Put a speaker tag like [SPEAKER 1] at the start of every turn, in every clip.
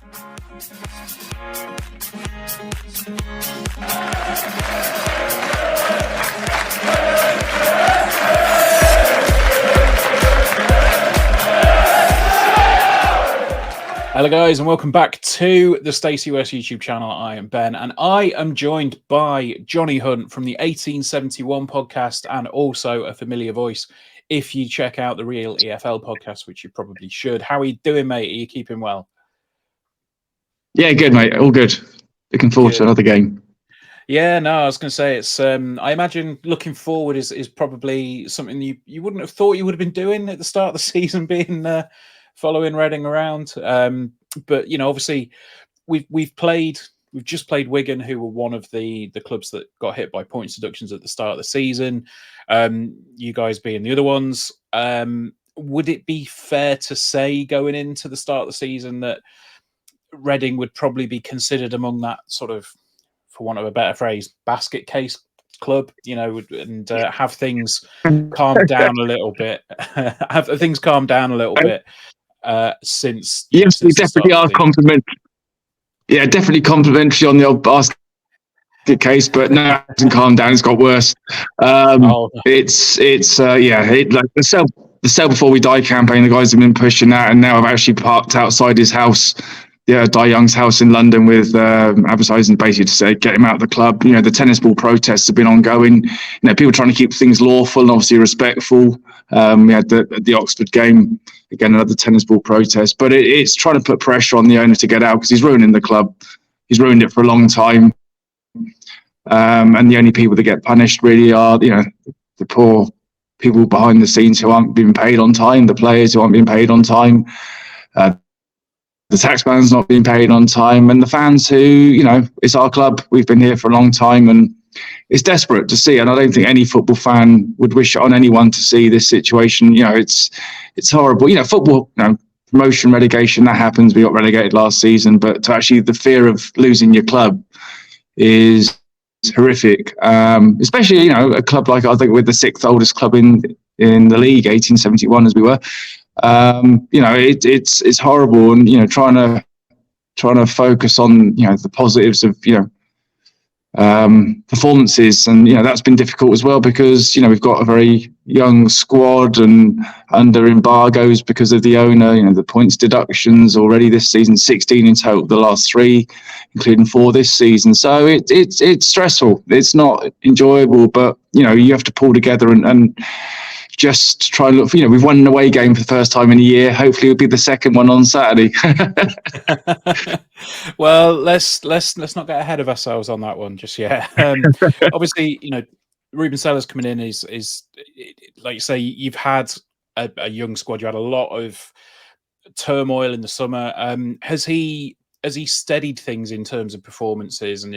[SPEAKER 1] Hello guys and welcome back to the Stacey US YouTube channel. I am Ben and I am joined by Johnny Hunt from the 1871 podcast and also a familiar voice if you check out the Real EFL podcast, which you probably should. How are you doing, mate? Are you keeping well?
[SPEAKER 2] Yeah, good, mate. All good. Looking forward to another game.
[SPEAKER 1] Yeah, no, I was going to say it's. I imagine looking forward is probably something you wouldn't have thought you would have been doing at the start of the season, being following Reading around. But you know, obviously, we've just played Wigan, who were one of the clubs that got hit by points deductions at the start of the season. You guys being the other ones. Would it be fair to say going into the start of the season that Reading would probably be considered among that sort of, for want of a better phrase, basket case club, you know, and have things calmed down a little bit? Have things calmed down a little bit since?
[SPEAKER 2] Yes,
[SPEAKER 1] since
[SPEAKER 2] we definitely are complimentary. Yeah, definitely complimentary on the old basket case, but no, it hasn't calmed down. It's got worse. It's like the sell before we die campaign. The guys have been pushing that, and now I've actually parked outside his house. Yeah, Di Young's house in London with advertising basically to say get him out of the club. You know, the tennis ball protests have been ongoing. You know, people trying to keep things lawful and obviously respectful. We had the Oxford game, again, another tennis ball protest. But it's trying to put pressure on the owner to get out because he's ruining the club. He's ruined it for a long time. And the only people that get punished really are, you know, the poor people behind the scenes who aren't being paid on time, the players who aren't being paid on time. The taxman's not being paid on time, and the fans who, you know, it's our club. We've been here for a long time, and it's desperate to see. And I don't think any football fan would wish it on anyone to see this situation. You know, it's horrible. You know, football, you know, promotion, relegation, that happens. We got relegated last season, but to actually the fear of losing your club is horrific. Especially, you know, a club like, I think we're the sixth oldest club in the league, 1871 as we were. You know, it's horrible, and you know, trying to focus on, you know, the positives of, you know, performances, and you know that's been difficult as well because, you know, we've got a very young squad and under embargoes because of the owner. You know, the points deductions already this season, 16 in total, the last 3, including 4 this season. So it's stressful. It's not enjoyable, but you know, you have to pull together and just try and look for, you know, we've won an away game for the first time in a year. Hopefully it'll be the second one on Saturday.
[SPEAKER 1] Well, let's not get ahead of ourselves on that one just yet. Obviously, you know, Ruben Sellers coming in is like you say, you've had a young squad. You had a lot of turmoil in the summer. Has he steadied things in terms of performances, and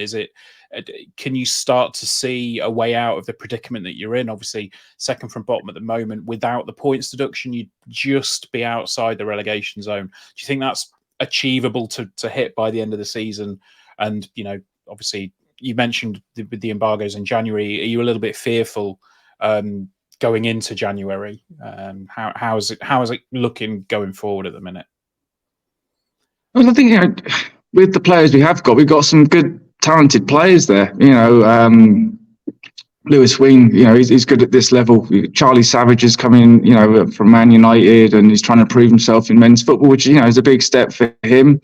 [SPEAKER 1] can you start to see a way out of the predicament that you're in? Obviously, second from bottom at the moment. Without the points deduction, you'd just be outside the relegation zone. Do you think that's achievable to hit by the end of the season? And you know, obviously, you mentioned the embargoes in January. Are you a little bit fearful going into January? How is it looking going forward at the minute?
[SPEAKER 2] Well, I think, you know, with the players we've got some good, talented players there. You know, Lewis Wing, you know, he's good at this level. Charlie Savage is coming, you know, from Man United, and he's trying to prove himself in men's football, which, you know, is a big step for him.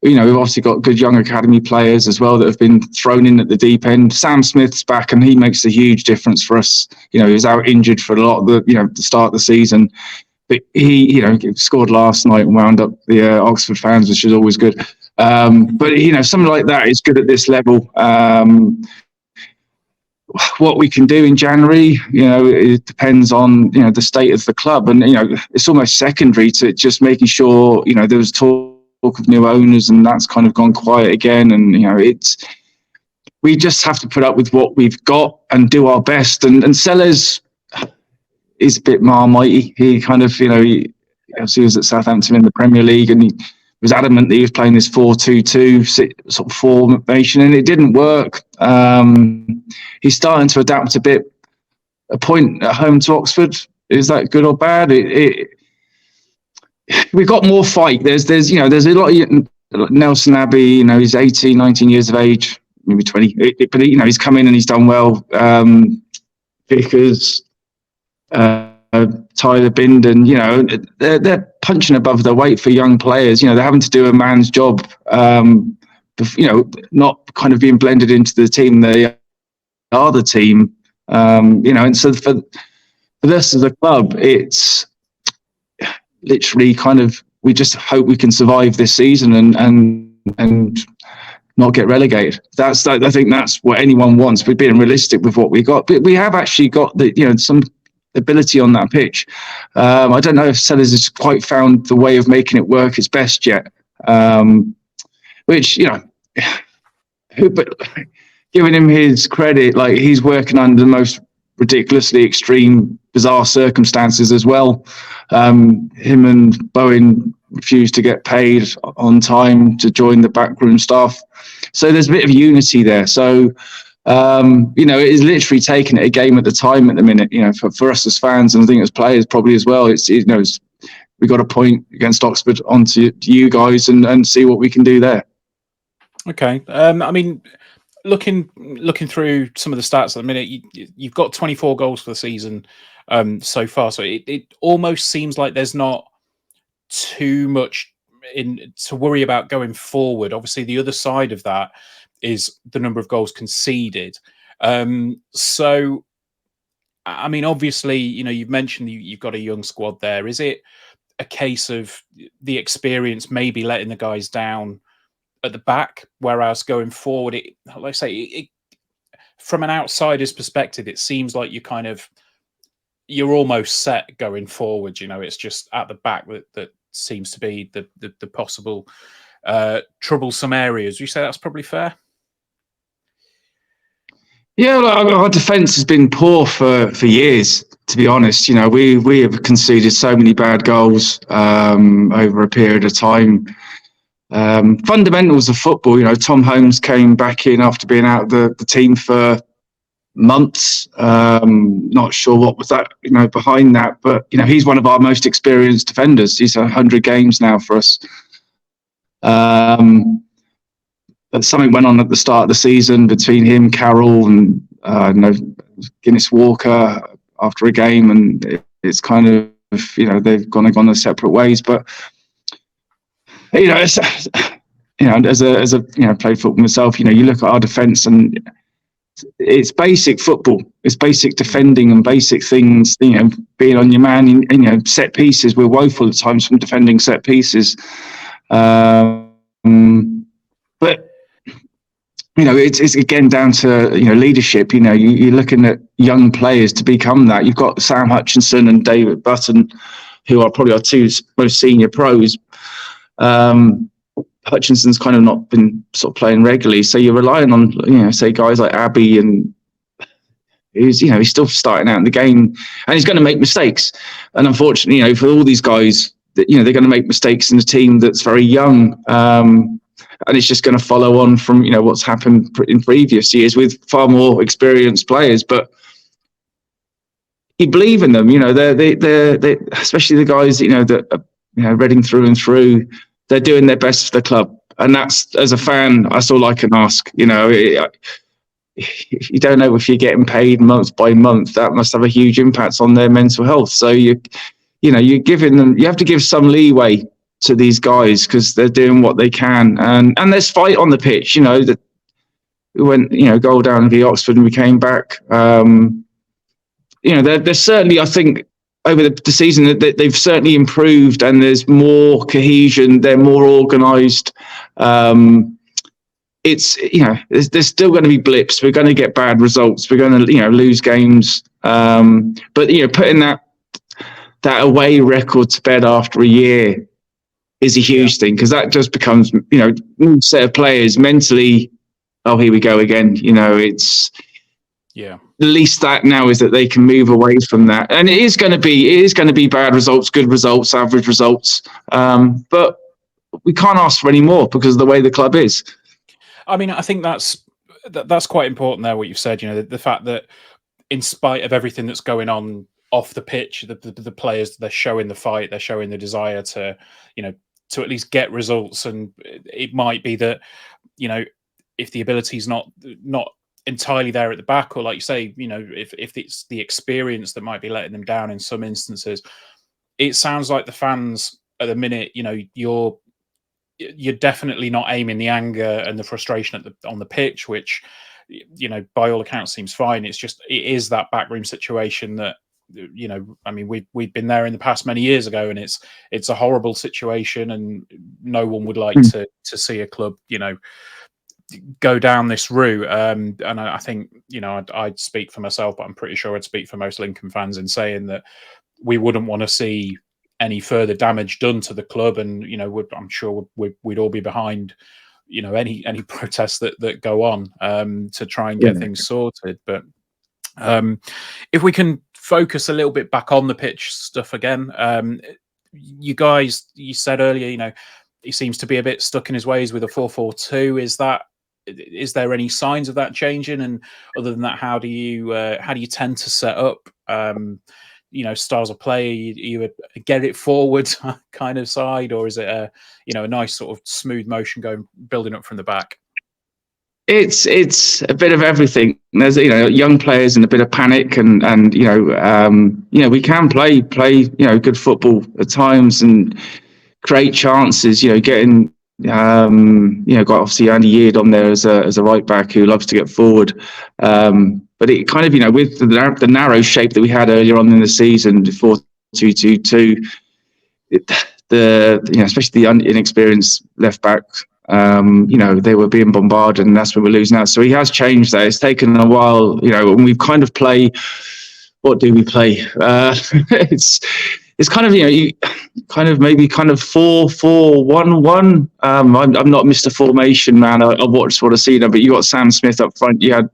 [SPEAKER 2] You know, we've obviously got good young academy players as well that have been thrown in at the deep end. Sam Smith's back, and he makes a huge difference for us. You know, he was out injured for a lot of the start of the season. But he, you know, scored last night and wound up the Oxford fans, which is always good. But, you know, something like that is good at this level. What we can do in January, you know, it depends on, you know, the state of the club. And, you know, it's almost secondary to just making sure, you know, there was talk of new owners and that's kind of gone quiet again. And, you know, we just have to put up with what we've got and do our best. And Sellers is a bit marmitey. He kind of, you know, he was at Southampton in the Premier League, and he was adamant that he was playing this 4-2-2 sort of formation, and it didn't work. He's starting to adapt a bit. A point at home to Oxford, is that good or bad? We've got more fight. There's a lot of Nelson Abbey, he's 18, 19 years of age, maybe 20, but he's come in and he's done well. Vickers, Tyler Binden, they're punching above their weight for young players. They're having to do a man's job, not kind of being blended into the team. They are the team, and so for us as a club, it's literally kind of, we just hope we can survive this season and not get relegated. I think that's what anyone wants. We're being realistic with what we got, but we have actually got some ability on that pitch. I don't know if Sellers has quite found the way of making it work its best yet. Which but giving him his credit, like, he's working under the most ridiculously extreme, bizarre circumstances as well. Him and Bowen refused to get paid on time to join the backroom staff, so there's a bit of unity there. So it is literally taking it a game at the time at the minute. For us as fans, and I think as players probably as well. We got a point against Oxford onto you guys and see what we can do there.
[SPEAKER 1] Okay. I mean, looking through some of the stats at the minute, you've got 24 goals for the season so far. So it almost seems like there's not too much to worry about going forward. Obviously, the other side of that is the number of goals conceded. So, I mean, obviously, you've mentioned you've got a young squad there. Is it a case of the experience maybe letting the guys down at the back, whereas going forward, from an outsider's perspective, it seems like you're almost set going forward. It's just at the back that seems to be the possible troublesome areas. You say that's probably fair?
[SPEAKER 2] Yeah, our defence has been poor for years, to be honest. We have conceded so many bad goals over a period of time. Fundamentals of football, Tom Holmes came back in after being out of the team for months. Not sure what was that, behind that, but he's one of our most experienced defenders. He's 100 games now for us. But something went on at the start of the season between him, Carroll, and Guinness Walker after a game, and it's kind of they've gone their separate ways. But as a played football myself, you look at our defence and it's basic football. It's basic defending and basic things. Being on your man. Set pieces. We're woeful at times from defending set pieces. But it's again down to leadership. You're looking at young players to become that. You've got Sam Hutchinson and David Button, who are probably our two most senior pros. Hutchinson's kind of not been sort of playing regularly, so you're relying on say guys like Abbey, and he's still starting out in the game, and he's going to make mistakes. And unfortunately, for all these guys, they're going to make mistakes in a team that's very young. And it's just going to follow on from what's happened in previous years with far more experienced players. But you believe in them, they're especially the guys that are Reading through and through. They're doing their best for the club, and that's, as a fan, that's all I can ask. You don't know if you're getting paid month by month. That must have a huge impact on their mental health. So you're giving them. You have to give some leeway to these guys because they're doing what they can, and there's fight on the pitch. That we went goal down v Oxford and we came back. There's certainly, I think, over the season that they've certainly improved, and there's more cohesion. They're more organised. It's there's still going to be blips. We're going to get bad results. We're going to lose games. But putting that away record to bed after a year is a huge thing, because that just becomes new set of players mentally. Oh, here we go again. It's the least that now is that they can move away from that, and it is going to be bad results, good results, average results. But we can't ask for any more because of the way the club is.
[SPEAKER 1] I mean, I think that's quite important there, what you've said. The fact that in spite of everything that's going on off the pitch, the players, they're showing the fight, they're showing the desire to to at least get results. And it might be that, you know, if the ability's not entirely there at the back, or like you say, you know, if it's the experience that might be letting them down in some instances, it sounds like the fans at the minute, you know, you're definitely not aiming the anger and the frustration on the pitch, which, you know, by all accounts seems fine. It is that backroom situation that, you know, I mean, we've been there in the past many years ago, and it's a horrible situation, and no one would like to see a club, you know, go down this route. And I think, you know, I'd speak for myself, but I'm pretty sure I'd speak for most Lincoln fans in saying that we wouldn't want to see any further damage done to the club. And, you know, I'm sure we'd all be behind, you know, any protests that go on to try and get things sorted. But if we can focus a little bit back on the pitch stuff again, you said earlier, you know, he seems to be a bit stuck in his ways with a 4-4-2. Is there any signs of that changing? And other than that, how do you tend to set up, you know, styles of play? Are you a get it forward kind of side, or is it a nice sort of smooth motion building up from the back?
[SPEAKER 2] It's a bit of everything. There's, you know, young players and a bit of panic, and you know, we can play you know, good football at times and create chances. You know, getting you know, got obviously Andy Yeard on there as a right back who loves to get forward. But it kind of, you know, with the narrow shape that we had earlier on in the season, 4-2-2-2, you know, especially the inexperienced left back, you know, they were being bombarded, and that's what we're losing out. So he has changed that. It's taken a while, you know, and we've kind of what do we play? It's kind of, you know, you kind of maybe kind of 4-4-1-1. I'm not Mr. Formation man. I watched what I see now, but you got Sam Smith up front. You had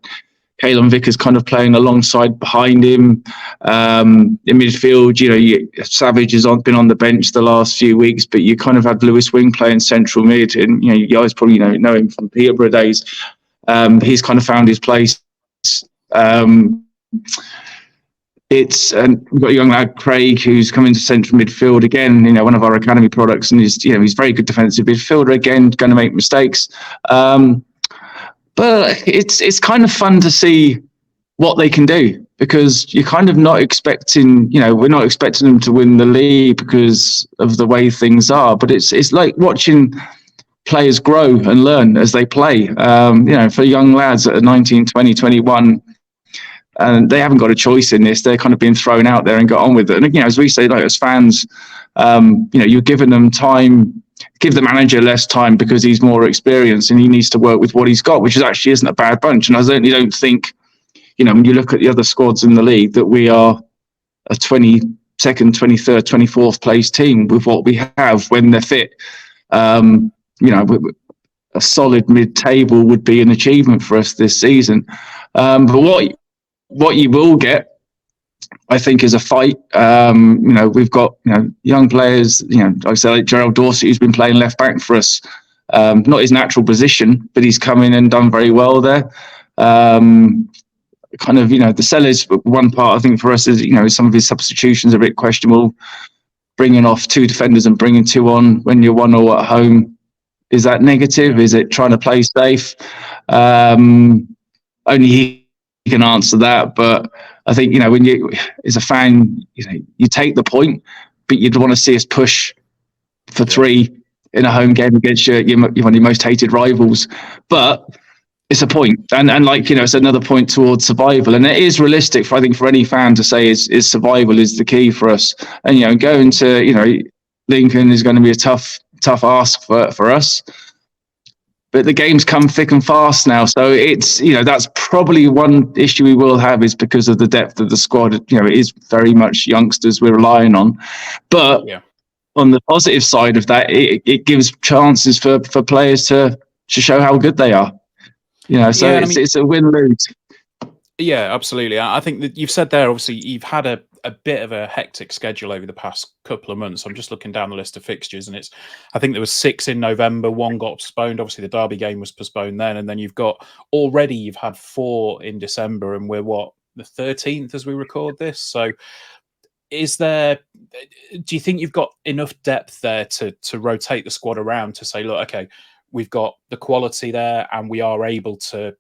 [SPEAKER 2] Kalen Vickers kind of playing alongside behind him. In midfield, you know, Savage has been on the bench the last few weeks, but you kind of had Lewis Wing playing central mid, and you know, you guys probably know him from Peterborough days. He's kind of found his place. We've got a young lad, Craig, who's come into central midfield again, you know, one of our academy products, and he's very good defensive midfielder again, going to make mistakes. But it's kind of fun to see what they can do, because you're kind of not expecting, you know, we're not expecting them to win the league because of the way things are, but it's like watching players grow and learn as they play. You know, for young lads that are 19, 20, 21, and they haven't got a choice in this. They're kind of being thrown out there and got on with it. And, you know, as we say, like as fans, you know, you're giving them time, give the manager less time because he's more experienced and he needs to work with what he's got, which actually isn't a bad bunch. And I certainly don't think, you know, when you look at the other squads in the league, that we are a 22nd, 23rd, 24th place team with what we have when they're fit. You know, a solid mid-table would be an achievement for us this season. But what you will get, I think, is a fight. You know, we've got, you know, young players, you know, like I said, like Gerald Dorsey, who's been playing left back for us. Not his natural position, but he's come in and done very well there. Kind of, you know, the Sellers, one part I think for us is, you know, some of his substitutions are a bit questionable. Bringing off two defenders and bringing two on when you're 1-0 at home, is that negative? Is it trying to play safe? Only he can answer that. But I think, you know, when you, as a fan, you know, you take the point, but you'd want to see us push for 3 in a home game against one of your most hated rivals. But it's a point, and like, you know, it's another point towards survival, and it is realistic for, I think, for any fan to say is survival is the key for us. And, you know, going to, you know, Lincoln is going to be a tough ask for us, but the games come thick and fast now, so it's, you know, that's probably one issue we will have, is because of the depth of the squad. You know, it is very much youngsters we're relying on, but on the positive side of that, it gives chances for players to show how good they are. You know, so it's a win-lose.
[SPEAKER 1] Yeah, absolutely. I think that you've said there, obviously, you've had a bit of a hectic schedule over the past couple of months. I'm just looking down the list of fixtures, and I think there was 6 in November, 1 got postponed. Obviously, the Derby game was postponed then, and then you've had 4 in December, and we're the 13th as we record this. So is there? Do you think you've got enough depth there to rotate the squad around to say, look, okay, we've got the quality there, and we are able to,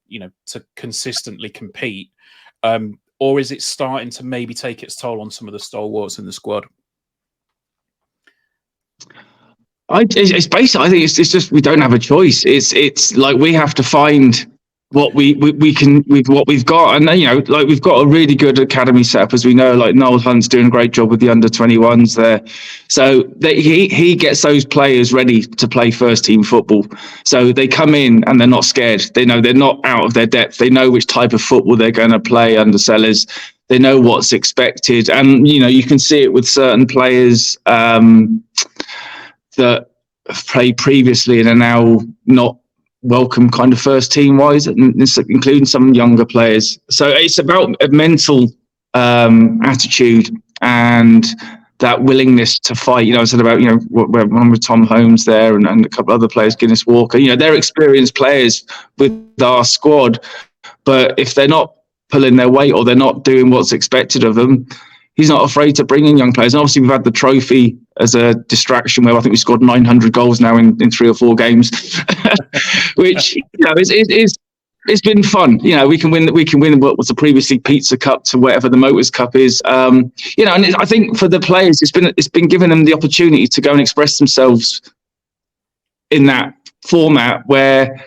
[SPEAKER 1] to consistently compete, or is it starting to maybe take its toll on some of the stalwarts in the squad?
[SPEAKER 2] It's basically, I think it's just we don't have a choice. It's like we have to find what we can with what we've got, and like we've got a really good academy setup, as we know. Like Noel Hunt's doing a great job with the under-21s there, so he gets those players ready to play first team football. So they come in and they're not scared. They know they're not out of their depth. They know which type of football they're going to play under Sellers. They know what's expected, and you can see it with certain players that have played previously and are now not welcome kind of first team wise, including some younger players. So it's about a mental attitude and that willingness to fight. I said about one with Tom Holmes there and a couple other players, Guinness Walker. They're experienced players with our squad, but if they're not pulling their weight or they're not doing what's expected of them, he's not afraid to bring in young players. And obviously, we've had the trophy as a distraction where I think we scored 900 goals now in 3 or 4 games, which it's been fun. We can win what was the previously Pizza Cup to whatever the Motors Cup is. And I think for the players, it's been giving them the opportunity to go and express themselves in that format where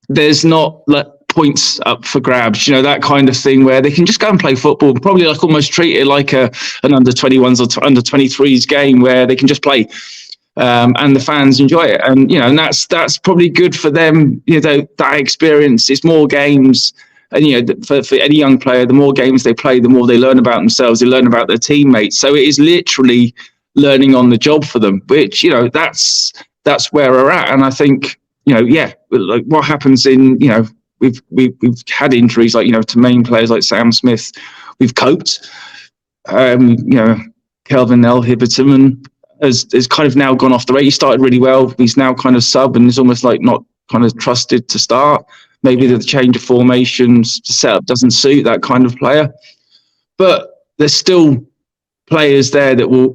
[SPEAKER 2] there's not points up for grabs, that kind of thing, where they can just go and play football, probably like almost treat it like an under-21s or under-23s game where they can just play and the fans enjoy it, and that's probably good for them. That experience is more games, and for any young player, the more games they play, the more they learn about themselves, they learn about their teammates. So it is literally learning on the job for them, which that's where we're at. And I think like what happens in We've had injuries like to main players like Sam Smith. We've coped. Kelvin Hiberton has kind of now gone off the rate. He started really well. He's now kind of sub and is almost like not kind of trusted to start. Maybe the change of formations, the setup doesn't suit that kind of player. But there's still players there that will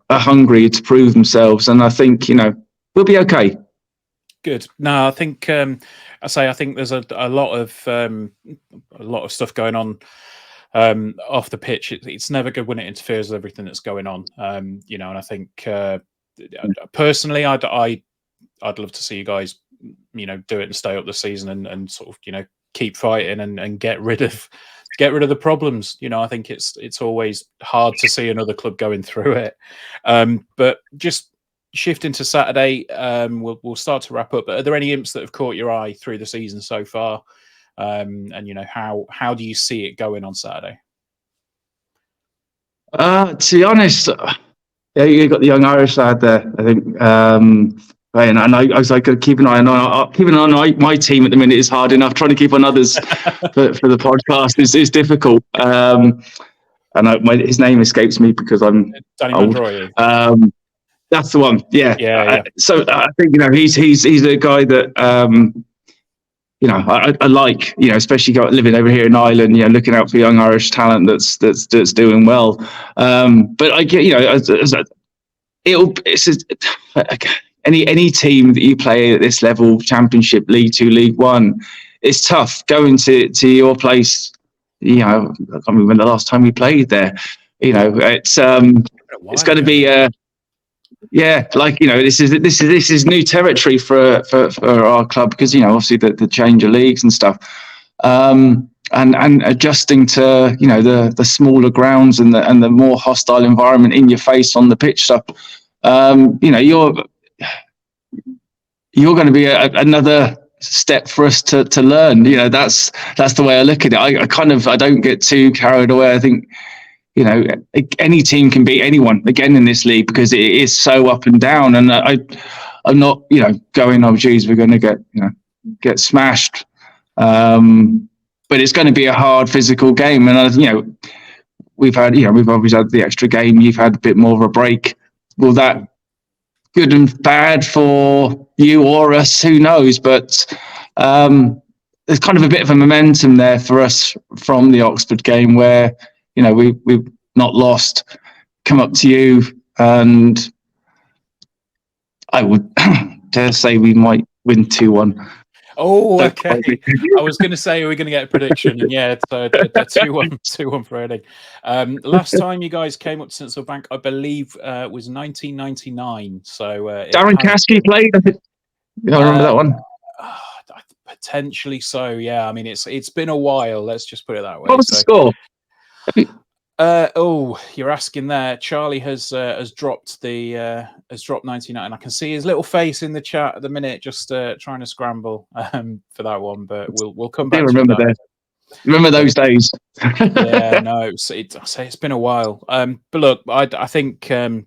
[SPEAKER 2] are hungry to prove themselves, and I think we'll be okay.
[SPEAKER 1] Good. No, I think I think there's a lot of stuff going on off the pitch. It's never good when it interferes with everything that's going on. And I think personally, I'd love to see you guys, do it and stay up the season and sort of keep fighting and get rid of the problems. I think it's always hard to see another club going through it. But just shifting to Saturday, we'll start to wrap up. But are there any imps that have caught your eye through the season so far? And how do you see it going on Saturday?
[SPEAKER 2] To be honest, you got the young Irish lad there, I think. And I was like, keep an eye on my team at the minute is hard enough. Trying to keep on others for the podcast is difficult. And his name escapes me because I'm
[SPEAKER 1] Danny
[SPEAKER 2] old.
[SPEAKER 1] Mandroy.
[SPEAKER 2] That's the one. Yeah. So I think he's a guy that I like. Especially living over here in Ireland. Looking out for young Irish talent that's doing well. But I get any team that you play at this level, Championship, League 2, League 1, it's tough going to your place. I can't remember when the last time we played there. It's going to be. This is new territory for our club because obviously the change of leagues and stuff, and adjusting to the smaller grounds and the more hostile environment in your face on the pitch stuff. You're going to be another step for us to learn. That's the way I look at it. I don't get too carried away. I think. Any team can beat anyone again in this league because it is so up and down. And I'm not, going, oh, geez, we're going to get smashed. But it's going to be a hard physical game. And, we've always had the extra game. You've had a bit more of a break. Will that good and bad for you or us? Who knows? But there's kind of a bit of a momentum there for us from the Oxford game where, we've not lost come up to you, and I would dare say we might win 2-1.
[SPEAKER 1] Oh, okay. I was going to say, are we going to get a prediction? And yeah, it's a 2-1 for Reading. Last time you guys came up to Central Bank, I believe, was 1999. So
[SPEAKER 2] Darren Caskey played. I remember that one.
[SPEAKER 1] Potentially so. Yeah. I mean, it's been a while. Let's just put it that way.
[SPEAKER 2] What was the score?
[SPEAKER 1] You're asking there. Charlie has dropped 99. I can see his little face in the chat at the minute, just trying to scramble for that one. But we'll come back.
[SPEAKER 2] Remember those days?
[SPEAKER 1] Yeah, no, I say it's been a while. But look, I think we'd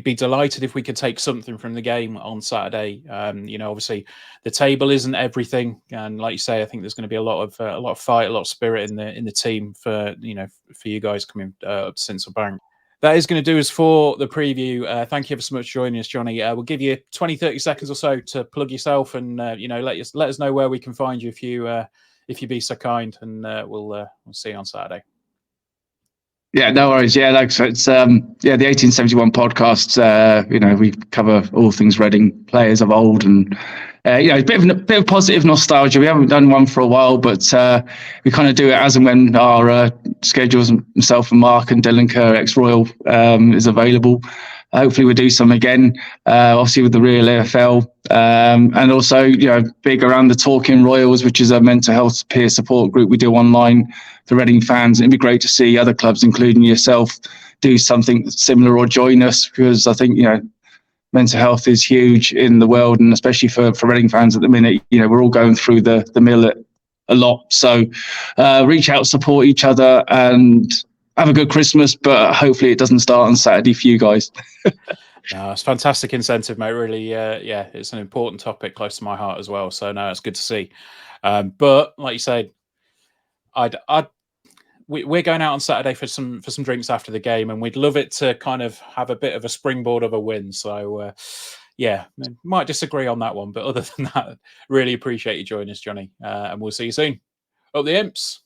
[SPEAKER 1] be delighted if we could take something from the game on Saturday. Obviously the table isn't everything, and like you say, I think there's going to be a lot of fight, a lot of spirit in the team for you guys coming up to Central Bank. That is going to do us for the preview. Thank you ever so much for joining us, Johnny. We'll give you 20-30 seconds or so to plug yourself, and let us know where we can find you if you be so kind, and we'll see you on Saturday.
[SPEAKER 2] Yeah, no worries. Yeah, it's the 1871 podcast. We cover all things Reading players of old, and a bit of positive nostalgia. We haven't done one for a while, but we kind of do it as and when our schedules, myself and Mark and Dylan Kerr, ex-Royal, is available. Hopefully we'll do some again, obviously with the Real EFL, and also, big around the Talking Royals, which is a mental health peer support group we do online for Reading fans. It'd be great to see other clubs, including yourself, do something similar or join us, because I think, mental health is huge in the world, and especially for Reading fans at the minute. We're all going through the mill a lot. So reach out, support each other, and have a good Christmas, but hopefully it doesn't start on Saturday for you guys.
[SPEAKER 1] No, it's fantastic incentive, mate. Really, it's an important topic close to my heart as well. So no, it's good to see. But like you said, we're going out on Saturday for some drinks after the game, and we'd love it to kind of have a bit of a springboard of a win. So might disagree on that one, but other than that, really appreciate you joining us, Johnny, and we'll see you soon. Up the Imps.